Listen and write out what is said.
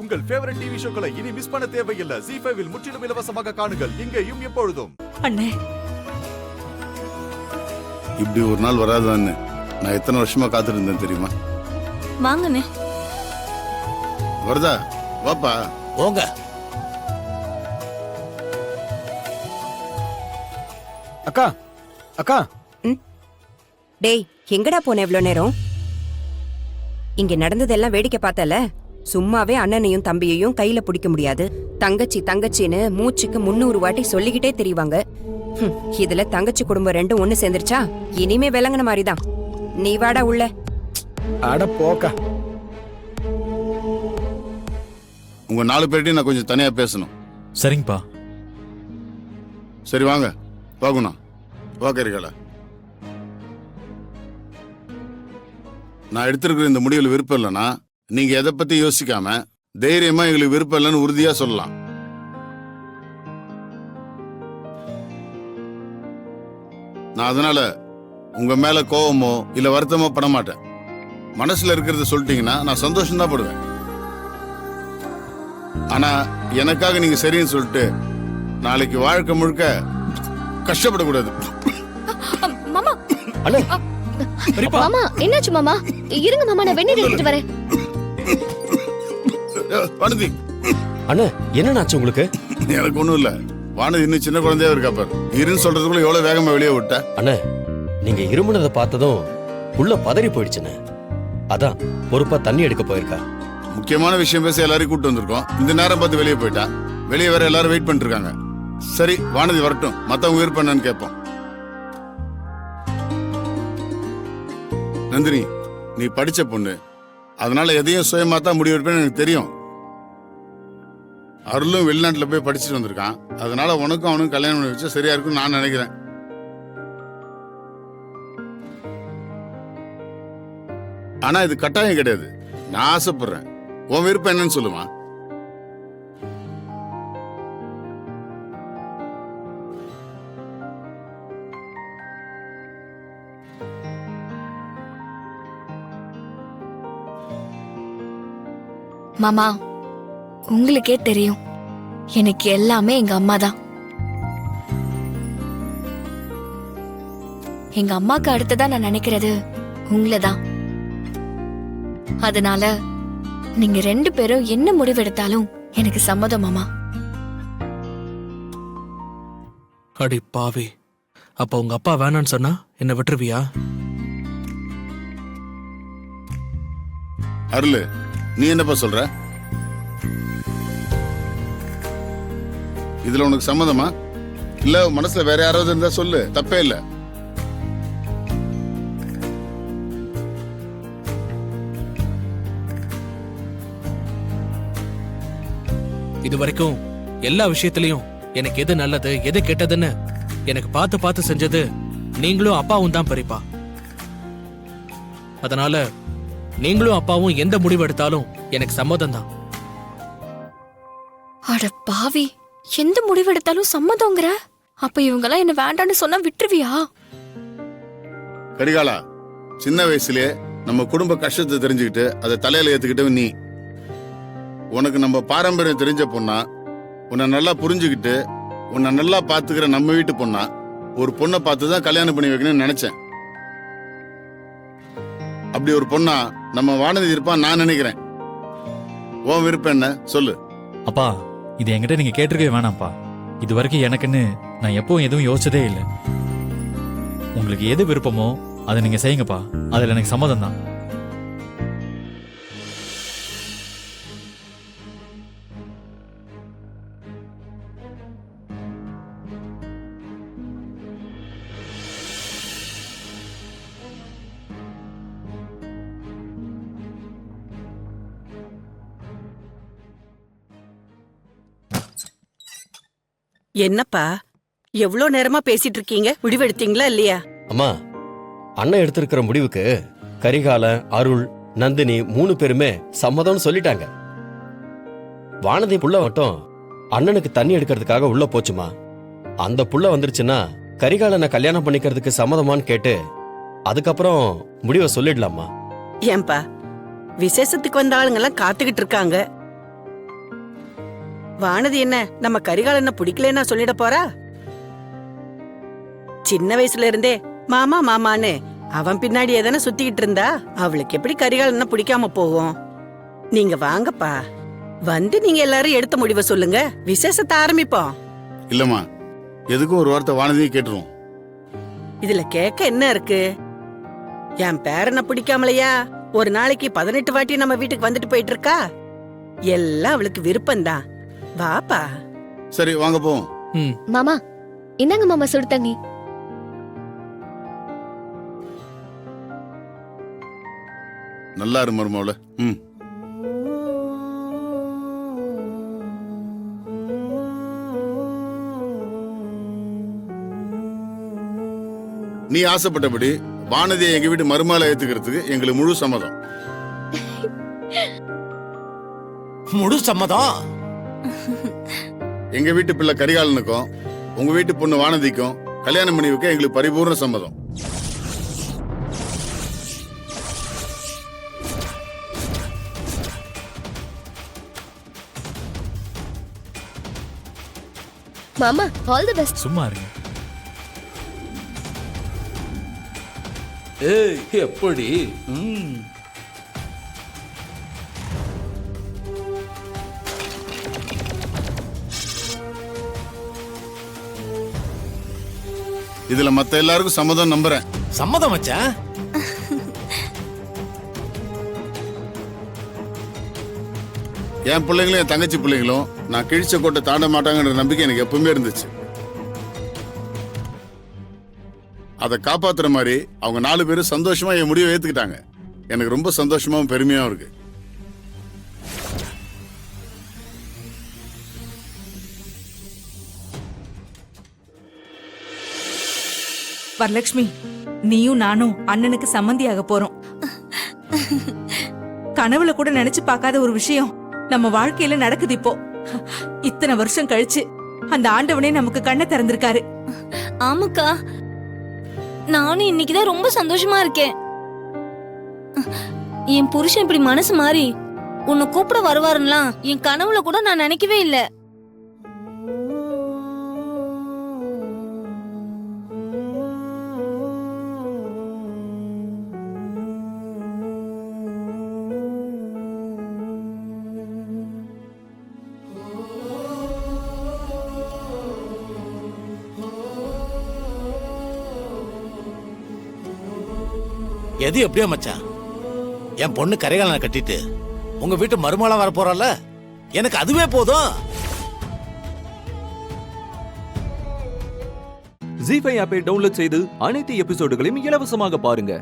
உங்கள் favourite TV ஷோக்களை இனி miss பண்ண தேவையில்லை. ZEE5 இல் முற்றிலும் இலவசமாக காணுங்கள், இங்கேயும் எப்பொழுதும். அண்ணே, இப்படி ஒரு நாள் வராதான்னு நான் எத்தனை வருஷமா காத்துட்டு இருந்தேன் தெரியுமா? வாங்கண்ணே. வரதா, வாப்பா. போங்க. அக்கா, அக்கா. டேய், எங்கடா போன இவ்ளோ நேரம்? இங்க நடந்ததெல்லாம் வேடிக்கை பார்த்தல. சும்மாவே அண்ணனையும் தம்பியையும் கையில பிடிக்க முடியாது. தங்கச்சி தங்கச்சின்னு மூச்சுக்கு 300 வாட்டி சொல்லிக்கிட்டே தெரிவாங்க. இதுல தங்கச்சி குடும்பம் ரெண்டும் ஒண்ணு சேர்ந்துருச்சா இனிமே விளங்குன மாதிரிதான். நீ வாடா உள்ள. அட போக்கா. உங்க 4 பேர்ட்டையும் நான் கொஞ்சம் தனியா பேசணும். சரிங்கப்பா. சரி வாங்க. வாகுணா, வா கரிகாலா. நான் எடுத்திருக்கிற இந்த முடிவில் விருப்பம் இல்லைன்னா நீங்க எதை பத்தி யோசிக்காம தைரியமா எங்களுக்கு விருப்பம் இல்லைன்னு உறுதியா சொல்லலாம். நான் அதனால உங்க மேல கோவமோ இல்ல வருத்தமோ பட மாட்டேன். மனசுல இருக்கிறத சொல்லிட்டீங்கன்னா நான் சந்தோஷம் தான் படுவேன். ஆனா எனக்காக நீங்க சரின்னு சொல்லிட்டு நாளைக்கு வாழ்க்கை முழுக்க கஷ்டப்படக்கூடாது. மாமா, அண்ணே, மாமா என்னாச்சு மாமா? இருங்க மாமா, நான் வெந்நீர் எடுத்துட்டு வரேன். வானதி, அண்ணே என்னன்னாச்சு உங்களுக்கு? எனக்கு ஒண்ணும் இல்ல. வானதி இன்னும் சின்ன குழந்தையா இருக்கா பாரு. இருன்னு சொல்றதுக்குள்ள எவ்வளவு வேகமா வெளியே விட்ட. அண்ணே, நீங்க இருமுனதை பார்த்ததும் உள்ள பதறி போயிடுச்சுண்ணே. அதான் பொறுப்பா தண்ணி எடுக்க போயிருக்கா. முக்கியமான விஷயம் பேச எல்லாரையும் கூட்டு வந்திருக்கோம். இந்த நேரம் பார்த்து வெளியே போயிட்டா. வெளியே வேற எல்லாரும் வெயிட் பண்ணிட்டு இருக்காங்க. சரி, வானதி வரட்டும், மத்தவங்க விருப்பம் என்னன்னு கேட்போம். நந்தினி, நீ படிச்ச பொண்ணு, அதனால எதையும் சுயமா தான் முடிவெடுப்பேன்னு எனக்கு தெரியும். அருளும் வெளிநாட்டுல போய் படிச்சுட்டு வந்திருக்கான். அதனால உனக்கும் அவனுக்கும் கல்யாணம் பண்ணி வச்சா சரியா இருக்கும்னு நான் நினைக்கிறேன். ஆனா இது கட்டாயம் கிடையாது. நான் ஆசைப்படுறேன். உன் விருப்பம் என்னன்னு சொல்லுமா? மாமா, உங்களுக்கே தெரியும் எனக்கு எல்லாமே எங்க அம்மா தான். எங்க அம்மாக்கு அடுத்ததா நான் நினைக்கிறது உங்களை தான். அதனால நீங்க 2 பேரும் என்ன முடிவெடுத்தாலும் எனக்கு சம்மதம் மாமா. அடி பாவி, அப்ப உங்க அப்பா வேணான்னு சொன்னா என்ன விட்டுருவியா? அருள், நீ என்னப்பா சொல்ற? இதுல உனக்கு சம்மதமா? இல்ல மனசுல வேற யாராவது இருந்தா சொல்லு, தப்பே இல்ல. இது வரைக்கும் எல்லா விஷயத்திலயும் எனக்கு எது நல்லது எது கெட்டதுன்னு எனக்கு பார்த்து பார்த்து செஞ்சது நீங்களும் அப்பாவும் தான் பெரியப்பா. அதனால நீங்களும் அப்பாவும் எந்த முடிவு எடுத்தாலும் எனக்கு சம்மதம் தான். அட பாவி, எந்த முடிவு எடுத்தாலும் சம்மதங்கிற? அப்ப இவங்கெல்லாம் என்ன வேண்டான்னு சொன்னா விட்டுருவியா? கரிகாலா, சின்ன வயசுலயே நம்ம குடும்ப கஷ்டத்தை தெரிஞ்சுக்கிட்டு அதை தலையில ஏத்துக்கிட்டு நீ, உனக்கு நம்ம பாரம்பரியம் தெரிஞ்ச பொண்ணா, உன்னை நல்லா புரிஞ்சுக்கிட்டு உன்னை நல்லா பாத்துக்கிற நம்ம வீட்டு பொண்ணா ஒரு பொண்ணை பார்த்துதான் கல்யாணம் பண்ணி வைக்கணும்னு நினைச்சேன். அப்படி ஒரு பொண்ணா நம்ம வானதி இருப்பான் நான் நினைக்கிறேன். உன் விருப்பம் என்ன சொல்லு. அப்பா, இது என்கிட்ட நீங்க கேட்டிருக்கவே வேணாம்ப்பா. இது வரைக்கும் எனக்குன்னு நான் எப்பவும் எதுவும் யோசிச்சதே இல்லை. உங்களுக்கு எது விருப்பமோ அதை நீங்க செய்யுங்கப்பா. அதுல எனக்கு சம்மதம் தான். என்னப்பா எவ்வளோ நேரமா பேசிட்டு இருக்கீங்க? முடிவெடுத்தீங்களா இல்லையா? அம்மா, அண்ணன் எடுத்திருக்கிற முடிவுக்கு கரிகாலன், அருள், நந்தினி 3 பேருமே சம்மதம்னு சொல்லிட்டாங்க. வானதி புள்ள மட்டும் அண்ணனுக்கு தண்ணி எடுக்கிறதுக்காக உள்ள போச்சுமா. அந்த புள்ள வந்துருச்சுன்னா கரிகாலனை கல்யாணம் பண்ணிக்கிறதுக்கு சம்மதமான்னு கேட்டு அதுக்கப்புறம் முடிவை சொல்லிடலாமா? ஏன்பா, விசேஷத்துக்கு வந்த ஆளுங்கெல்லாம் காத்துக்கிட்டு இருக்காங்க. வானதி என்ன நம்ம கரிகாலனை பிடிக்கலன்னா சொல்லிட போறா? சின்ன வயசுல இருந்தே மாமா மாமான்னு அவன் பின்னாடி எதனா சுத்திக்கிட்டு இருந்தா அவளுக்கு எப்படி கரிகாலனை பிடிக்காம போகும்? நீங்க வாங்கப்பா, வந்து நீங்க எல்லாரும் எடுத்த முடிவை சொல்லுங்க, விசேஷத்தை ஆரம்பிப்போம். இல்லம்மா, எதுக்கும் ஒரு வார்த்தை வானதியை கேட்டுருவோம். இதுல கேட்க என்ன இருக்கு? என் பேரனை பிடிக்காமலையா ஒரு நாளைக்கு 18 வாட்டி நம்ம வீட்டுக்கு வந்துட்டு போயிட்டு இருக்கா? எல்லாம் அவளுக்கு விருப்பம்தான். வாப்பா. சரி வாங்க போவோம். ம் மாமா, இந்தாங்க மாமா சுடு தண்ணி. நல்லா இரு மருமவள. ம். நீ ஆசைப்பட்டபடி வானதியை எங்க வீட்டு மருமகளை ஏத்துக்கிறதுக்கு எங்களுக்கு முழு சம்மதம். முழு சம்மதம். எங்க வீட்டு பிள்ளை கரிகாலனுக்கும் உங்க வீட்டு பொண்ணு வானதிக்கும் கல்யாணம் பண்ணி வைக்க எங்களுக்கு பரிபூர்ண சம்மதம். மாமா, ஆல் தி பெஸ்ட். சும்மா இருங்க. ஏய் எப்படி? இதுல மத்த எல்லாருக்கும் சம்மதம் நம்புறேன். சம்மதம் மச்சான். என் பிள்ளைங்களும் என் தங்கச்சி பிள்ளைங்களும் நான் கிழிச்ச கோட்டை தாண்ட மாட்டாங்கன்ற நம்பிக்கை எனக்கு எப்பவுமே இருந்துச்சு. அதை காப்பாத்துற மாதிரி அவங்க 4 பேரும் சந்தோஷமா என் முடிவை ஏத்துக்கிட்டாங்க. எனக்கு ரொம்ப சந்தோஷமாவும் பெருமையாவும் இருக்கு. வரலட்சுமி, நீயும் நானும் அண்ணனுக்கு சம்மந்தியாக போறோம். கனவுல கூட நினைச்சு பார்க்காத ஒரு விஷயம் நம்ம வாழ்க்கையில நடக்குது இப்போ. இத்தனை வருஷம் கழிச்சு அந்த ஆண்டவனே நமக்கு கண்ணை திறந்திருக்காரு. ஆமாக்கா, நானும் இன்னைக்குதான் ரொம்ப சந்தோஷமா இருக்கேன். என் புருஷன் இப்படி மனசு மாறி உன்னை கூப்பிட வருவாருலாம் என் கனவுல கூட நான் நினைக்கவே இல்லை. எது எப்படியோ மச்சான், என் பொண்ணு கரிகாலனை கட்டிட்டு உங்க வீட்டு மருமகளா வர போறால, எனக்கு அதுவே போதும். ஜீ5 ஆப்பை டவுன்லோட் செய்து அனைத்து எபிசோடுகளையும் இலவசமாக பாருங்க.